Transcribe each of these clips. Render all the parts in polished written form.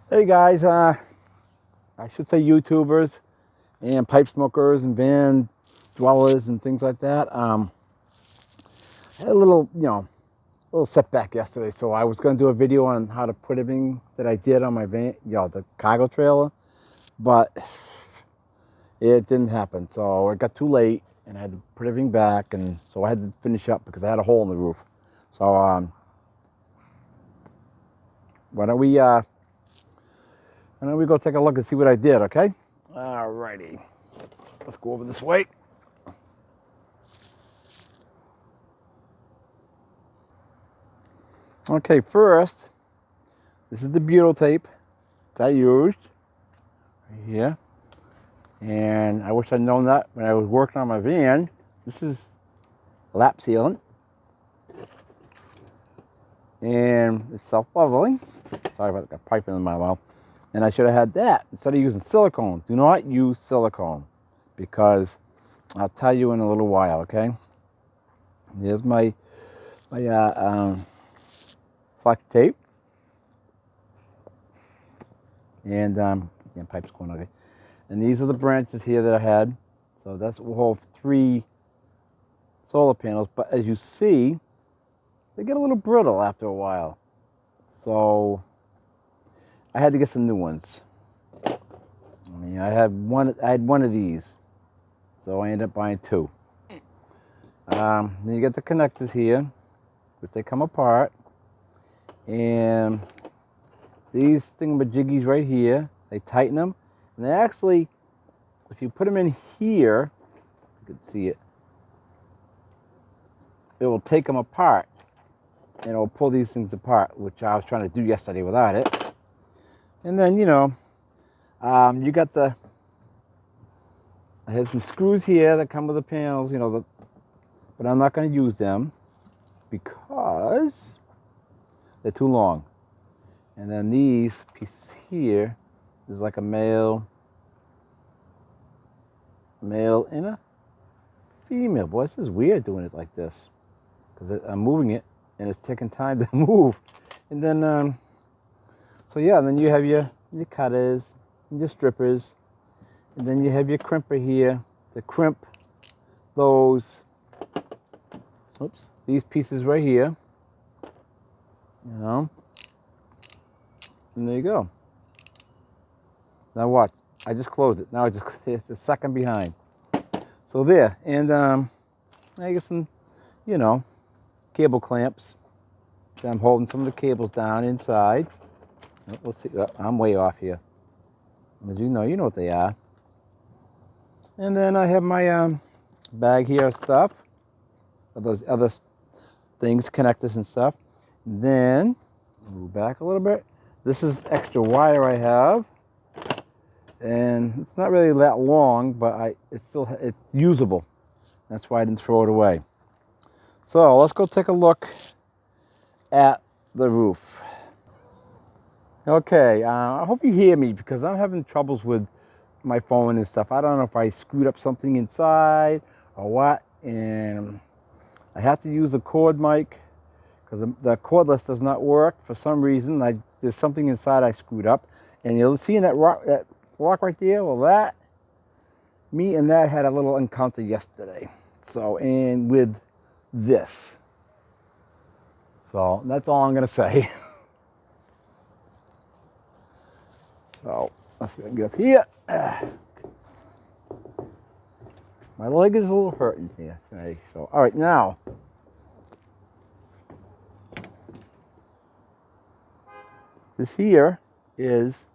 Hey guys, I should say YouTubers and pipe smokers and van dwellers and things like that. I had a little setback yesterday, so I was going to do a video on how to put everything that I did on my van, the cargo trailer, but it didn't happen. So it got too late, and I had to put everything back, and so I had to finish up because I had a hole in the roof. So why don't we uh, why don't we go take a look and see what I did? Okay. Alrighty. Let's go over this way. Okay, first, this is the butyl tape that I used right here. And I wish I'd known that when I was working on my van. This is lap sealant. And it's self-leveling. Sorry about the piping in my mouth. And I should have had that instead of using silicone. Do not use silicone because I'll tell you in a little while, okay? Here's my flex tape. And pipe's going okay. And these are the branches here that I had. So that's will hold 3 solar panels. But as you see, they get a little brittle after a while. So I had to get some new ones. I mean, I had one of these. So I ended up buying 2. Then you get the connectors here, which they come apart. And these thingamajiggies right here, they tighten them. And they actually, if you put them in here, you can see it, it will take them apart. And it will pull these things apart, which I was trying to do yesterday without it. And then, you got I had some screws here that come with the panels, but I'm not going to use them because they're too long. And then these pieces here is like a male and a female. Boy, this is weird doing it like this because I'm moving it and it's taking time to move. And then, and then you have your cutters and your strippers. And then you have your crimper here to crimp these pieces right here. And there you go. Now watch, I just closed it. Now it's a second behind. So there, and I get some, cable clamps. I'm holding some of the cables down inside. Let's see, I'm way off here. As you know what they are. And then I have my bag here of stuff, of those other things, connectors and stuff. And then, move back a little bit. This is extra wire I have. And it's not really that long, but it's usable. That's why I didn't throw it away. So let's go take a look at the roof. Okay, I hope you hear me because I'm having troubles with my phone and stuff. I don't know if I screwed up something inside or what, and I have to use a cord mic because the cordless does not work for some reason. There's something inside I screwed up, and you'll see in that rock right there. Well, me and that had a little encounter yesterday. So, and with this. So that's all I'm gonna say. So let's get up here. My leg is a little hurting here today. So, all right, now. This here is,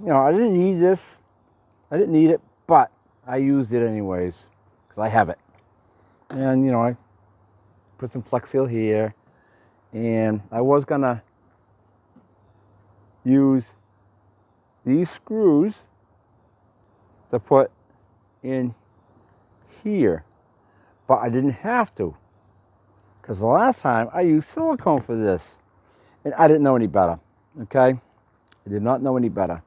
I didn't need this. I didn't need it, but I used it anyways because I have it. And, I put some Flex Seal here. And I was going to use these screws to put in here, but I didn't have to because the last time I used silicone for this and I didn't know any better. Okay, I did not know any better,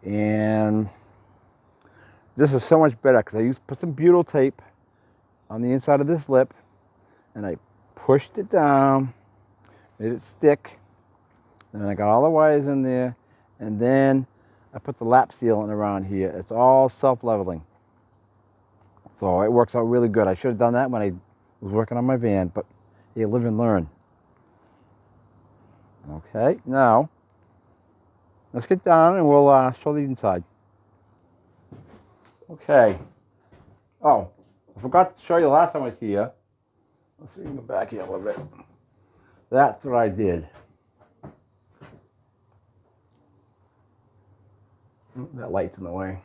and this is so much better because I put some butyl tape on the inside of this lip and I pushed it down, made it stick, Then I got all the wires in there, and then I put the lap sealant around here. It's all self-leveling. So it works out really good. I should have done that when I was working on my van, but you live and learn. Okay, now let's get down and we'll show the inside. Okay. Oh, I forgot to show you last time I was here. Let's see if we can go back here a little bit. That's what I did. That light's in the way.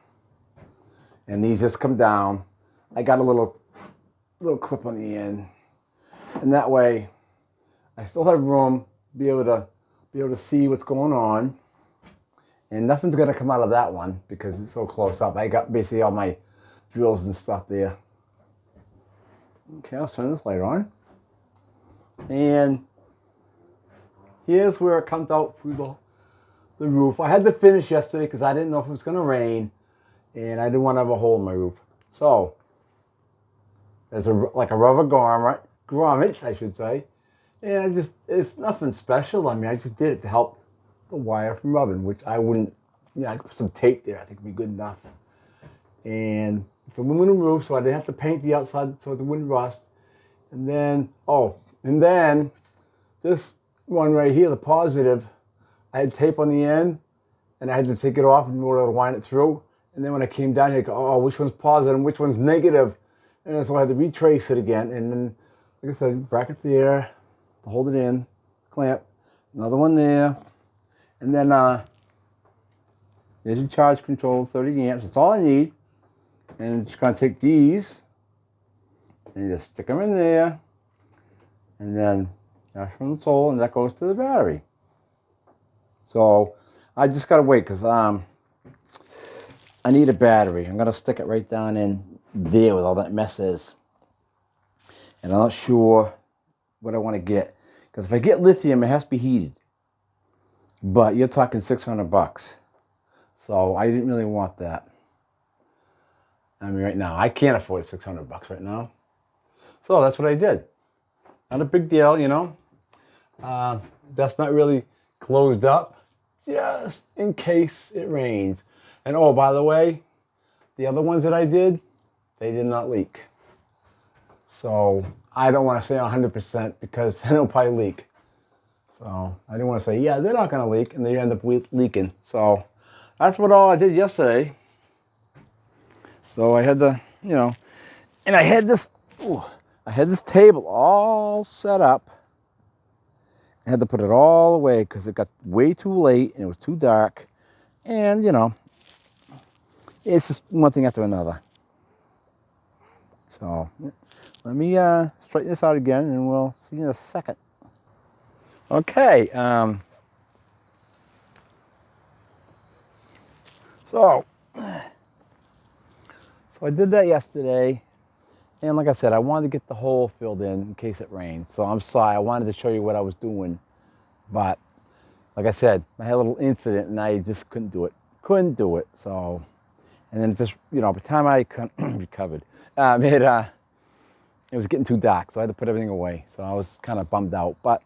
And these just come down. I got a little clip on the end. And that way I still have room to be able to see what's going on. And nothing's gonna come out of that one because it's so close up. I got basically all my drills and stuff there. Okay, I'll turn this light on. And here's where it comes out through the roof. I had to finish yesterday because I didn't know if it was going to rain, and I didn't want to have a hole in my roof. So there's like a rubber grommet, I should say. And it's nothing special. I mean, I just did it to help the wire from rubbing, which I wouldn't, I could put some tape there. I think would be good enough. And it's aluminum roof, so I didn't have to paint the outside so it wouldn't rust. And then, this one right here, the positive, I had tape on the end, and I had to take it off in order to wind it through. And then when I came down here, I go, oh, which one's positive and which one's negative? And so I had to retrace it again. And then, like I said, bracket there to hold it in, clamp, another one there. And then there's your charge control, 30 amps. That's all I need. And I'm just going to take these and just stick them in there. And then that's from the soul, and that goes to the battery. So I just got to wait because I need a battery. I'm going to stick it right down in there with all that mess is. And I'm not sure what I want to get. Because if I get lithium, it has to be heated. But you're talking $600. So I didn't really want that. I mean, right now, I can't afford $600 right now. So that's what I did. Not a big deal, you know. That's not really closed up, just in case it rains. And oh, by the way, the other ones that I did, they did not leak. So I don't want to say 100% because then it'll probably leak. So I didn't want to say, yeah, they're not going to leak, and they end up leaking. So that's what all I did yesterday. So I had to, you know, and I had this table all set up. I had to put it all away because it got way too late and it was too dark. And, you know, it's just one thing after another. So let me straighten this out again and we'll see you in a second. Okay. So I did that yesterday. And like I said, I wanted to get the hole filled in case it rains. So I'm sorry, I wanted to show you what I was doing. But like I said, I had a little incident and I just couldn't do it. So, and then just, you know, by the time I recovered, it was getting too dark. So I had to put everything away. So I was kind of bummed out. But,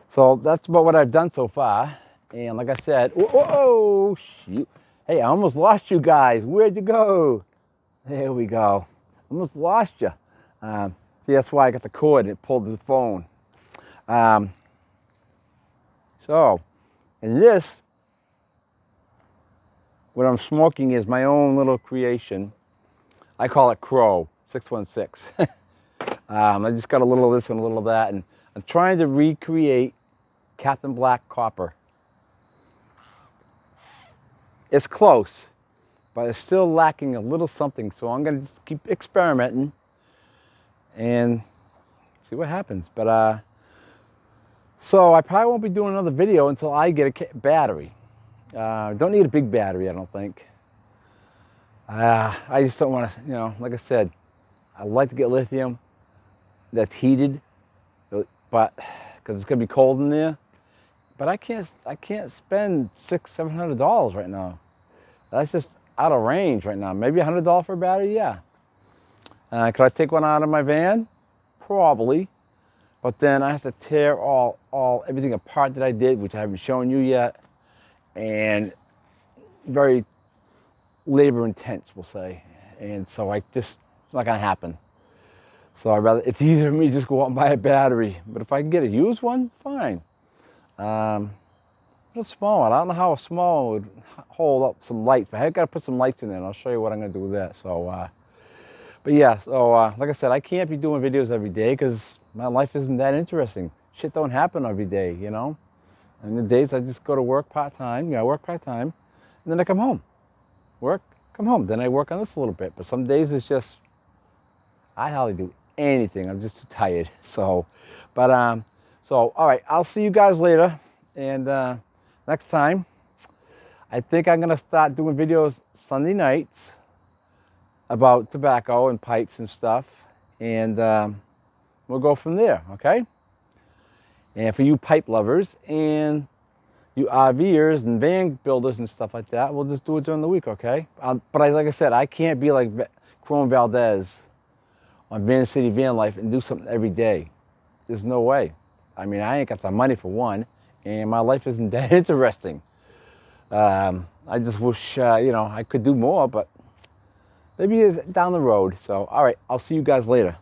so that's about what I've done so far. And like I said, whoa, shoot. Hey, I almost lost you guys. Where'd you go? There we go. Almost lost you. See, that's why I got the cord. It pulled the phone. So, and this, what I'm smoking is my own little creation. I call it Crow 616. I just got a little of this and a little of that, and I'm trying to recreate Captain Black Copper. It's close, but it's still lacking a little something, so I'm gonna just keep experimenting and see what happens. But so I probably won't be doing another video until I get a battery. Don't need a big battery, I don't think. I just don't want to, you know, like I said, I'd like to get lithium that's heated, but because it's gonna be cold in there. But I can't spend $600-700 right now. That's just out of range right now. Maybe $100 for a battery, yeah. Could I take one out of my van? Probably. But then I have to tear everything apart that I did, which I haven't shown you yet, and very labor intense, we'll say. And so it's not gonna happen. So it's easier for me to just go out and buy a battery. But if I can get a used one, fine. A small one. I don't know how a small one would hold up some lights, but I've got to put some lights in there, and I'll show you what I'm gonna do with that. So, but yeah, so like I said, I can't be doing videos every day because my life isn't that interesting. Shit don't happen every day, you know? And the days I just go to work part-time, I work part-time, and then I come home. Work, come home. Then I work on this a little bit. But some days it's just, I hardly do anything. I'm just too tired. So, but, so, all right, I'll see you guys later. And next time, I think I'm gonna start doing videos Sunday nights about tobacco and pipes and stuff. And we'll go from there, okay? And for you pipe lovers and you RVers and van builders and stuff like that, we'll just do it during the week, okay? But like I said, I can't be like Chrome Valdez on Van City Van Life and do something every day. There's no way. I mean, I ain't got the money for one, and my life isn't that interesting. I just wish, you know, I could do more, but maybe it's down the road. So, all right, I'll see you guys later.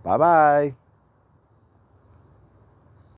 Bye-bye.